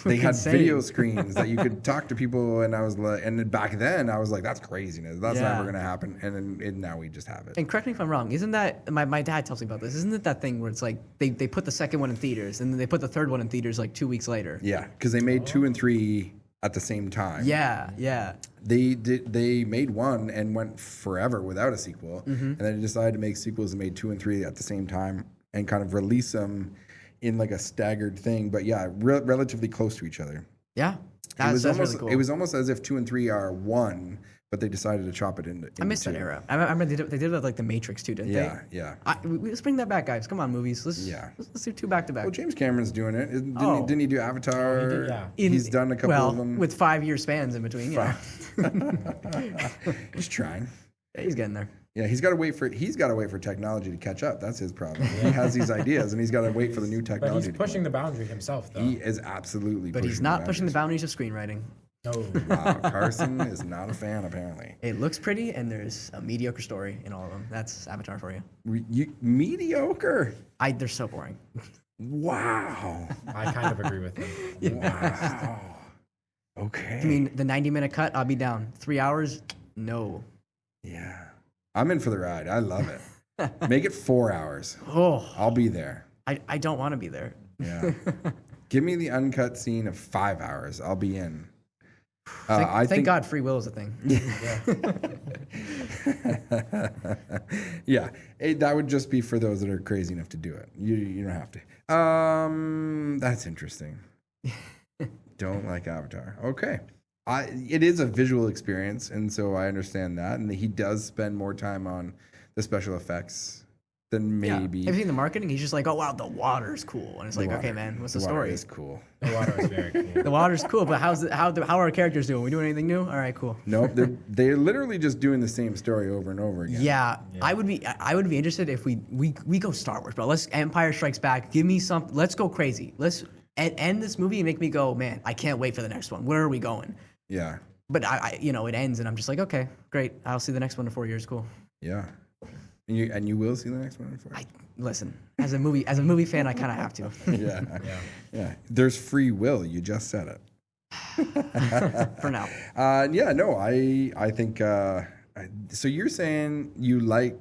They had video screens that you could talk to people, and I was like, and then back then I was like, that's craziness. That's never gonna happen. And now we just have it. And correct me if I'm wrong. Isn't that my dad tells me about this? Isn't it that thing where it's like they put the second one in theaters and then they put the third one in theaters like 2 weeks later? Yeah, because they made 2 and 3 at the same time. Yeah. They made 1 and went forever without a sequel, and then they decided to make sequels and made 2 and 3 at the same time and kind of release them in like a staggered thing, but relatively close to each other. Yeah, that's really cool. It was almost as if 2 and 3 are one, but they decided to chop it into I missed 2. that era. I remember they did it with like The Matrix too, didn't they? Yeah. Let's bring that back, guys. Come on, movies. Let's do 2 back to back. Well, James Cameron's doing it. Didn't he do Avatar? He's done a couple of them. With 5-year spans in between. He's trying. Yeah, he's getting there. Yeah, he's got to wait for technology to catch up. That's his problem. He has these ideas, and he's got to wait for the new technology. But he's pushing the boundary himself, though. He is absolutely. But he's not pushing the boundaries of screenwriting. No. Wow, Carson is not a fan, apparently. It looks pretty, and there's a mediocre story in all of them. That's Avatar for you. Mediocre. They're so boring. Wow. I kind of agree with him. Wow. Okay. I mean, the 90-minute cut, I'll be down. 3 hours, no. Yeah. I'm in for the ride. I love it. Make it 4 hours. Oh, I'll be there. I don't want to be there. Yeah. Give me the uncut scene of 5 hours. I'll be in. Thank God free will is a thing. Yeah. That would just be for those that are crazy enough to do it. You don't have to. That's interesting. Don't like Avatar. Okay. It is a visual experience, and so I understand that. And he does spend more time on the special effects than maybe. Yeah. Have you seen the marketing? He's just like, oh, wow, the water's cool. And it's like, okay, man, what's the story? The water is cool. The water is very cool. The water's cool, but how are our characters doing? We doing anything new? All right, cool. Nope, they're literally just doing the same story over and over again. Yeah. I would be interested if we go Star Wars, bro. Let's Empire Strikes Back. Give me something. Let's go crazy. Let's end this movie and make me go, man, I can't wait for the next one. Where are we going? Yeah. But it ends and I'm just like, okay, great. I'll see the next one in 4 years. Cool. Yeah. And you will see the next one in 4 years. Listen, as a movie fan, I kind of have to. Yeah. There's free will. You just said it. For now. Yeah. No. I think. So you're saying you like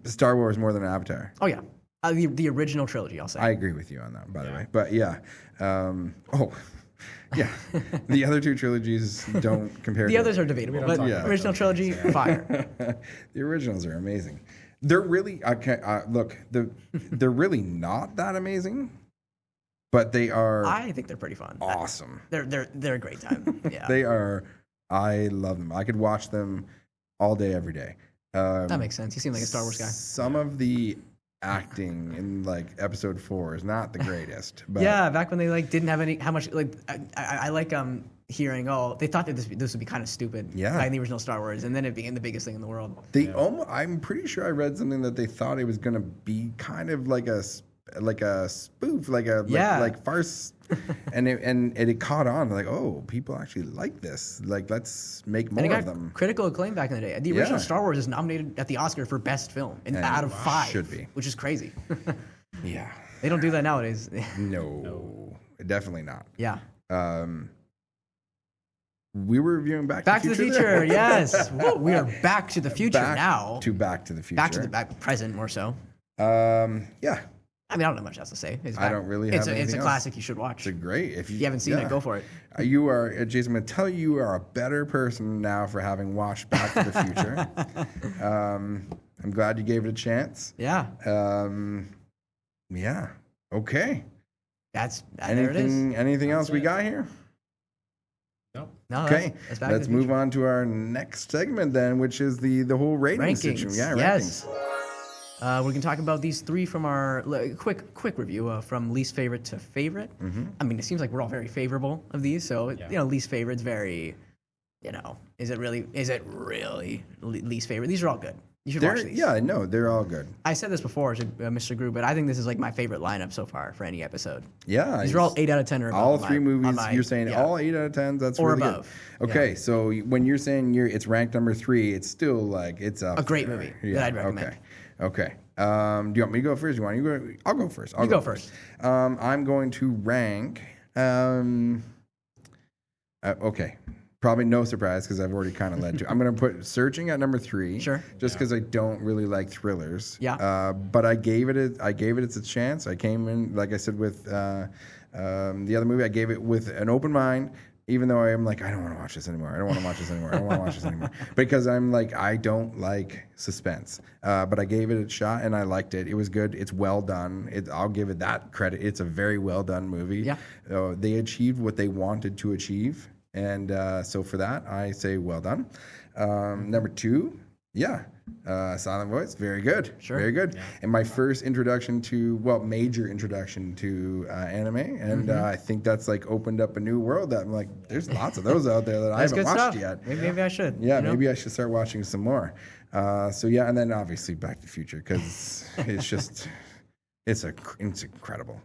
Star Wars more than Avatar? Oh yeah. The original trilogy, I'll say. I agree with you on that, by the way. But yeah. Yeah. The other two trilogies don't compare. The others are debatable, but original trilogy, fire. The originals are amazing. They're really they're really not that amazing, but they are. I think they're pretty fun. Awesome. They're a great time. Yeah. They are. I love them. I could watch them all day, every day. That makes sense. You seem like a Star Wars guy. Some of the acting in like episode 4 is not the greatest. But yeah, back when they didn't have how much I like hearing they thought that this would be kind of stupid. Yeah. Like the original Star Wars, and then it became the biggest thing in the world. I'm pretty sure I read something that they thought it was gonna be kind of like a spoof, like farce. and it caught on, like, oh, people actually like this. Like, let's make more of them. Critical acclaim back in the day. The original Star Wars is nominated at the Oscar for Best Film, and out of 5, should be, which is crazy. Yeah, they don't do that nowadays. No, definitely not. Yeah. We were reviewing Back to the Future. Yes, we are Back to the Future now. Back to the Future. Back to the present, more so. Yeah. I mean, I don't know much else to say. I don't really have anything It's a else. classic you should watch. It's great. If you haven't seen it, go for it. You are, Jason, I'm going to tell you are a better person now for having watched Back to the Future. I'm glad you gave it a chance. Yeah. Yeah. Okay. There it is. Anything else we got here? No. Okay. Let's move on to our next segment then, which is the whole rating situation. Yeah, yes. We're going to talk about these 3 from our quick review from least favorite to favorite. Mm-hmm. I mean, it seems like we're all very favorable of these. So, least favorite's very, is it really least favorite? These are all good. You should watch these. Yeah, no, they're all good. I said this before to Mr. Gru, but I think this is like my favorite lineup so far for any episode. Yeah. These are all 8 out of 10 or above. All 3 movies, you're saying all 8 out of 10? That's or really above. Good. Okay, so when you're saying it's ranked number 3, it's still like it's a great movie that I'd recommend. Okay. Do you want me to go first? You want you go? I'll go first. You go first. I'm going to rank. Okay. Probably no surprise because I've already kind of led to. I'm going to put Searching at number 3. Sure. Just because I don't really like thrillers. Yeah. But I gave it a chance. I came in, like I said, with the other movie. I gave it with an open mind. Even though I'm like, I don't want to watch this anymore. Because I'm like, I don't like suspense. But I gave it a shot and I liked it. It was good. It's well done. I'll give it that credit. It's a very well done movie. Yeah. They achieved what they wanted to achieve. And so for that, I say well done. Number 2 Yeah. Silent voice, very good. Sure. Very good. Yeah. And my first introduction to, major introduction to anime. And I think that's like opened up a new world that I'm like, there's lots of those out there that I That's haven't good watched stuff. yet. Maybe I should. Yeah, you know? maybe I should start watching some more. So yeah, and then obviously Back to the Future because it's just, it's incredible.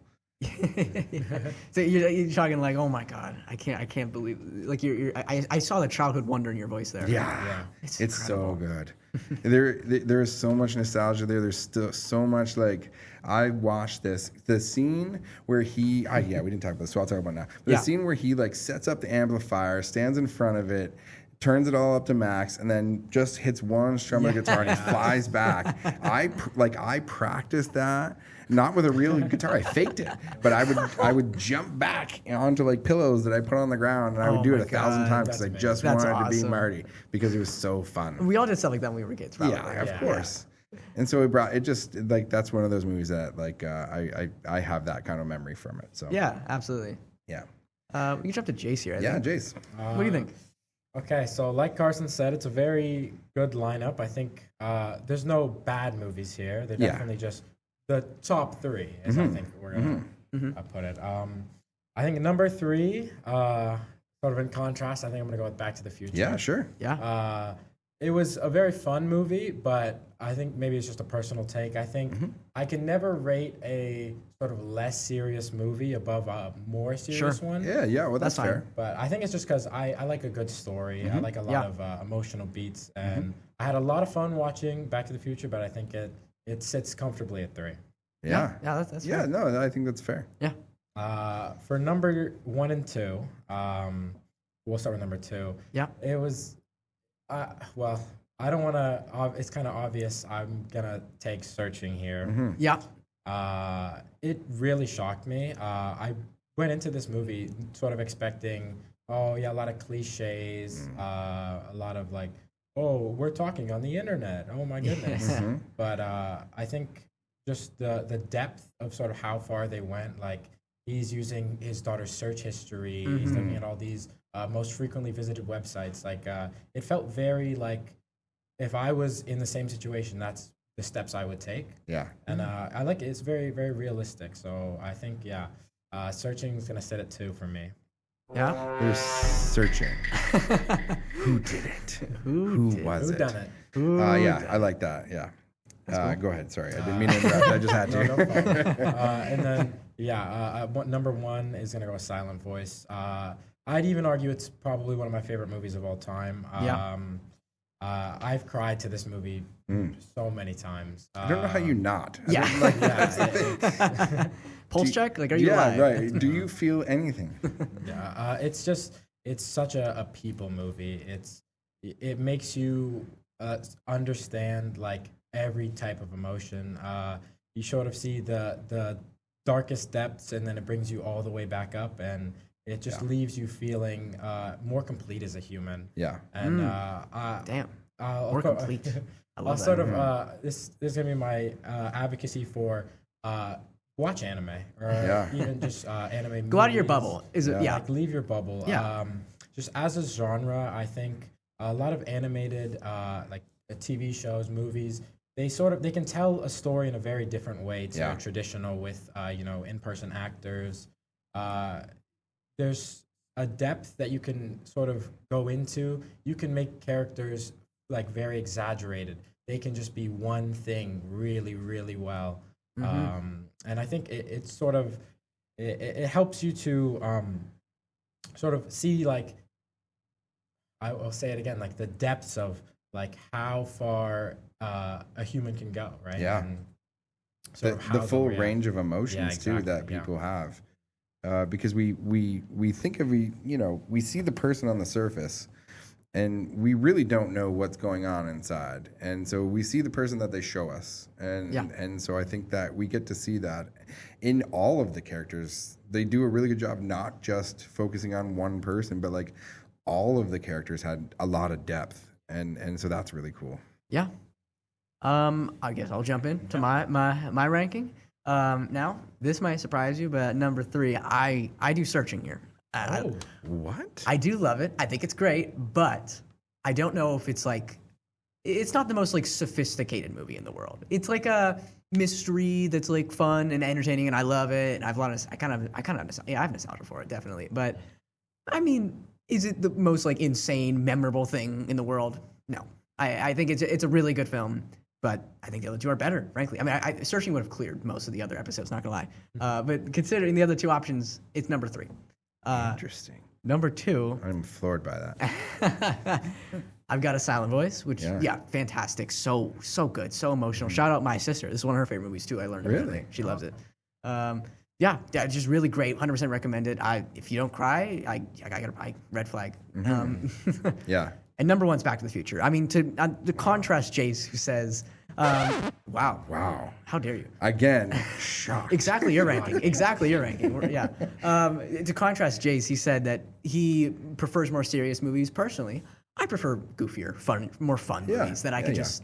So you're talking like, oh my god, I can't believe, like I saw the childhood wonder in your voice there. Yeah, it's so incredible. good. There is so much nostalgia there. There's still so much like I watched the scene where he we didn't talk about this, so I'll talk about it now. The scene where he like sets up the amplifier, stands in front of it, turns it all up to max, and then just hits one strum of the guitar and he flies back. I practiced that. Not with a real guitar, I faked it, but I would jump back onto like pillows that I put on the ground, and I would do it 1,000 times because I just wanted to be Marty because it was so fun. We all did stuff like that when we were kids, probably. Yeah, of course. And so it just like that's one of those movies that like I have that kind of memory from it. So yeah, absolutely. Yeah. We can jump to Jace here. I think. Jace. What do you think? Okay, so like Carson said, it's a very good lineup. I think there's no bad movies here. They're definitely just the top three, as I think we're going to put it. I think number 3, sort of in contrast, I think I'm going to go with Back to the Future. Yeah, sure. Yeah. It was a very fun movie, but I think maybe it's just a personal take. I think I can never rate a sort of less serious movie above a more serious one. Yeah, well, that's fair. But I think it's just because I like a good story. I like a lot of emotional beats. And I had a lot of fun watching Back to the Future, but I think it sits comfortably at 3. Yeah. Yeah, that's yeah, fair. no, I think that's fair. Yeah. For number 1 and 2, we'll start with number 2. Yeah. It was, well, I don't want to, it's kind of obvious I'm going to take Searching here. Yeah. It really shocked me. I went into this movie sort of expecting, a lot of cliches, a lot of like, we're talking on the internet. Oh my goodness. But I think just the depth of sort of how far they went, like he's using his daughter's search history, he's looking at all these most frequently visited websites. Like it felt very like if I was in the same situation, that's the steps I would take. Yeah. And I like it. It's very, very realistic. So I think, Searching is going to sit at 2 for me. Yeah. We're searching. Who did it? Who was Who it? done it? I like that. Yeah. Go ahead. Sorry, I didn't mean to interrupt. I just had to. No problem. And then, number 1 is going to go with Silent Voice. I'd even argue it's probably one of my favorite movies of all time. I've cried to this movie so many times. I don't know how you not. Pulse check? Like, are you alive? Right. Do you feel anything? It's such a people movie. It makes you understand like every type of emotion. You sort of see the darkest depths, and then it brings you all the way back up, and it just leaves you feeling more complete as a human. Yeah. And Damn. more complete. I love I'll sort that. of this is gonna be my advocacy for watch anime or even just anime. Go out of your movies. bubble. Is it? Yeah. Like leave your bubble. Yeah. Just as a genre, I think a lot of animated like TV shows, movies, they can tell a story in a very different way to traditional with in-person actors. There's a depth that you can sort of go into. You can make characters like very exaggerated. They can just be one thing really, really well. And I think it sort of it helps you to sort of see like I'll say it again, like the depths of like how far a human can go, right? Yeah. And sort of The how full they'll range of emotions too that people have, because we think of we see the person on the surface, and we really don't know what's going on inside, and so we see the person that they show us, and so I think that we get to see that in all of the characters. They do a really good job, not just focusing on one person, but like all of the characters had a lot of depth, and so that's really cool. Yeah. I guess I'll jump in to my ranking. Now, this might surprise you, but number 3, I do Searching here. What? I do love it. I think it's great, but I don't know if it's like it's not the most like sophisticated movie in the world. It's like a mystery that's like fun and entertaining, and I love it. And I have nostalgia for it, definitely. But I mean, is it the most like insane, memorable thing in the world? No. I think it's a really good film, but I think the other two are better, frankly. I mean, Searching would have cleared most of the other episodes, not gonna lie. But considering the other two options, it's number 3. Interesting. Number 2. I'm floored by that. I've Got a Silent Voice, which fantastic, so good, so emotional. Shout out my sister. This is one of her favorite movies too. I learned really, she loves it. Just really great. 100% recommend it. If you don't cry, I got a red flag. Yeah. And number 1's Back to the Future. I mean, to contrast Jace, who says, wow, how dare you? Again, shocked. Exactly your ranking. To contrast Jace, he said that he prefers more serious movies. Personally, I prefer goofier, more fun movies that I can just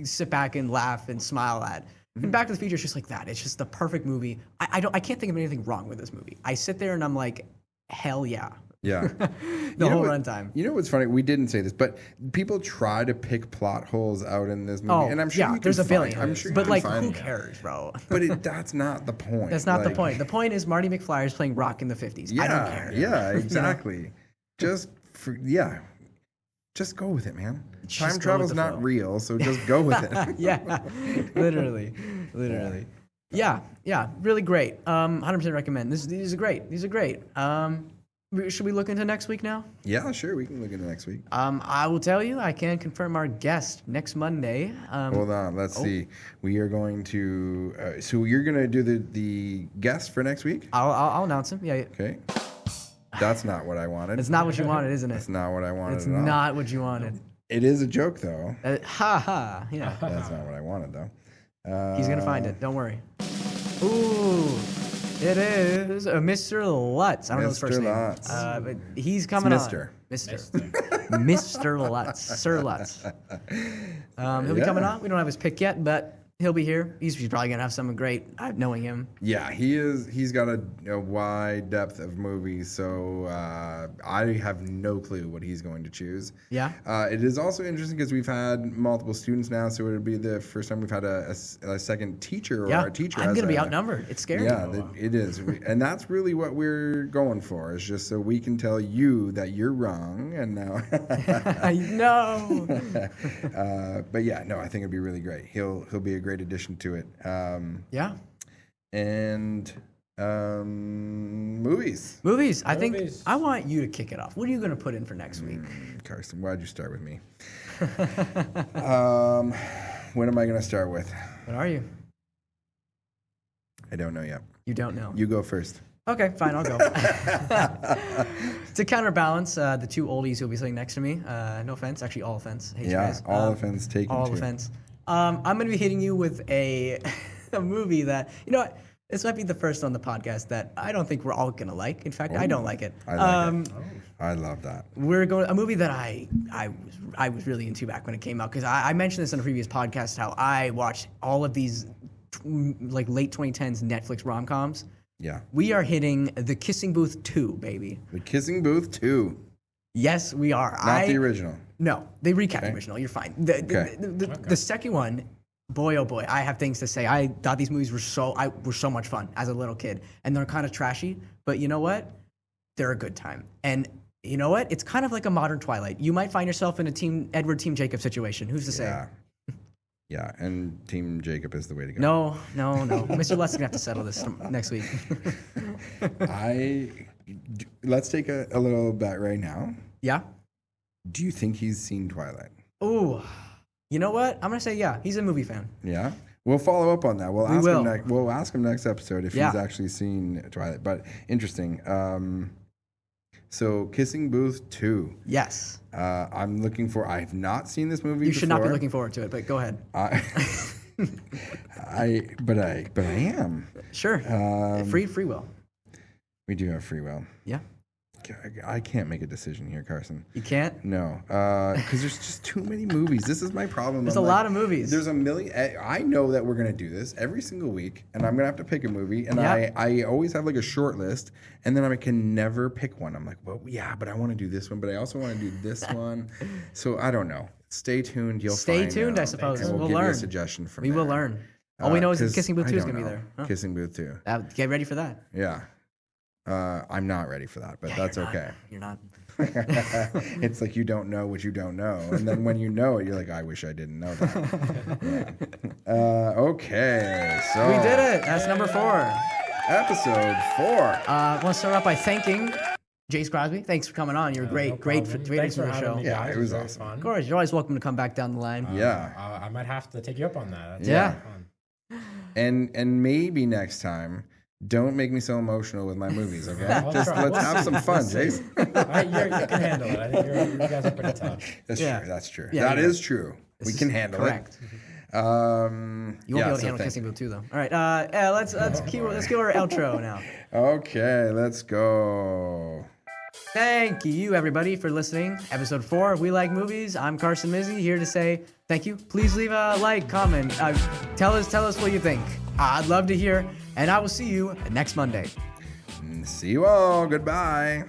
sit back and laugh and smile at. And Back to the Future is just like that. It's just the perfect movie. I can't think of anything wrong with this movie. I sit there and I'm like, hell yeah. Yeah. the whole runtime. You know what's funny? We didn't say this, but people try to pick plot holes out in this movie. And I'm sure there's a billion. I'm sure but like, who cares, bro? But that's not the point. That's not the point. The point is Marty McFly is playing rock in the 50s. I don't care. Yeah, exactly. Just go with it, man. Time travel's not real, so just go with it. Yeah, literally. Yeah, really great. 100% recommend. These are great. Should we look into next week now? Yeah, sure. We can look into next week. I will tell you, I can confirm our guest next Monday. Hold on. Let's see. We are going to. So you're going to do the guest for next week? I'll announce him. Yeah. Okay. That's not what I wanted. It's not what you wanted, isn't it? It's not what I wanted. It's not what you wanted. It is a joke, though. Yeah. That's not what I wanted, though. He's gonna find it. Don't worry. Ooh. It is Mr. Lutz. I don't know his first name. Lutz. But he's coming Mr. on. Mr. Lutz. Sir Lutz. He'll be coming on. We don't have his pick yet, but he'll be here. He's probably going to have something great, knowing him. Yeah, he is. He's got a wide depth of movies, so I have no clue what he's going to choose. Yeah. It is also interesting because we've had multiple students now, so it would be the first time we've had a second teacher or a teacher. I'm going to be outnumbered. It's scary. Yeah, it is. And that's really what we're going for, is just so we can tell you that you're wrong. And now. No. But yeah, no, I think it'd be really great. He'll be a great addition to it. Yeah. And movies. I think I want you to kick it off. What are you going to put in for next week? Carson, why'd you start with me? When am I going to start with? What are you? I don't know yet. You don't know. You go first. Okay, fine, I'll go. To counterbalance the two oldies who will be sitting next to me, no offense, actually all offense. Hate you guys. All offense taken. All offense. I'm going to be hitting you with a movie that, you know what, this might be the first on the podcast that I don't think we're all going to like. In fact, I don't like it. I like it. I love that. We're going a movie that I was really into back when it came out, because I mentioned this in a previous podcast, how I watched all of these like late 2010s Netflix rom-coms. Yeah. We are hitting The Kissing Booth 2, baby. The Kissing Booth 2. Yes, we are. Not the original. No, they recapped the original. You're fine. The second one, boy, oh boy, I have things to say. I thought these movies were so much fun as a little kid, and they're kind of trashy. But you know what? They're a good time. And you know what? It's kind of like a modern Twilight. You might find yourself in a Team Edward, Team Jacob situation. Who's to say? Yeah, and Team Jacob is the way to go. No. Mr. Lutz is gonna have to settle this next week. Let's take a little bet right now. Yeah. Do you think he's seen Twilight? Oh, you know what? I'm gonna say yeah. He's a movie fan. Yeah. We'll follow up on that. We'll ask him next episode if he's actually seen Twilight. But interesting. So Kissing Booth 2. Yes. I'm looking for. I have not seen this movie. You should not be looking forward to it, but go ahead. But I am. Sure. Free will. We do have free will. Yeah. I can't make a decision here, Carson. You can't? No, because there's just too many movies. This is my problem. There's a lot of movies. There's a million. I know that we're gonna do this every single week, and I'm gonna have to pick a movie. And I always have like a short list, and then I can never pick one. I'm like, well, yeah, but I want to do this one, but I also want to do this one. So I don't know. stay tuned. You'll Stay find tuned, I out, suppose. and We'll give you learn. a suggestion from We will there. learn. All we know is that 'cause Kissing Booth 2 is I going to be don't there. know. Huh? Kissing Booth 2. Get ready for that. Yeah. I'm not ready for that, but that's You're not. okay. You're not. It's like you don't know what you don't know. And then when you know it, you're like, I wish I didn't know that. Yeah. Okay. So We did it. That's number 4. Episode 4. I want to start off by thanking Jace Crosby. Thanks for coming on. You're No great problem. for Thanks for the having show. me, Yeah, guys. it was very awesome. fun. Of course, you're always welcome to come back down the line. Yeah. I might have to take you up on that. That's Yeah. fun. And maybe next time, don't make me so emotional with my movies, okay? I'll Just try. let's We'll have see. some fun, We'll see. Jason. You can handle it. I think you guys are pretty tough. That's Yeah. true. That's true. Yeah, That yeah. is true. This We is can handle correct. it. You won't be able to so handle thank Kissing Booth 2, though. All right. Let's go our outro now. Okay, let's go. Thank you, everybody, for listening. Episode 4 of We Like Movies. I'm Carson Mizzy, here to say thank you. Please leave a like, comment. Tell us what you think. I'd love to hear, and I will see you next Monday. See you all. Goodbye.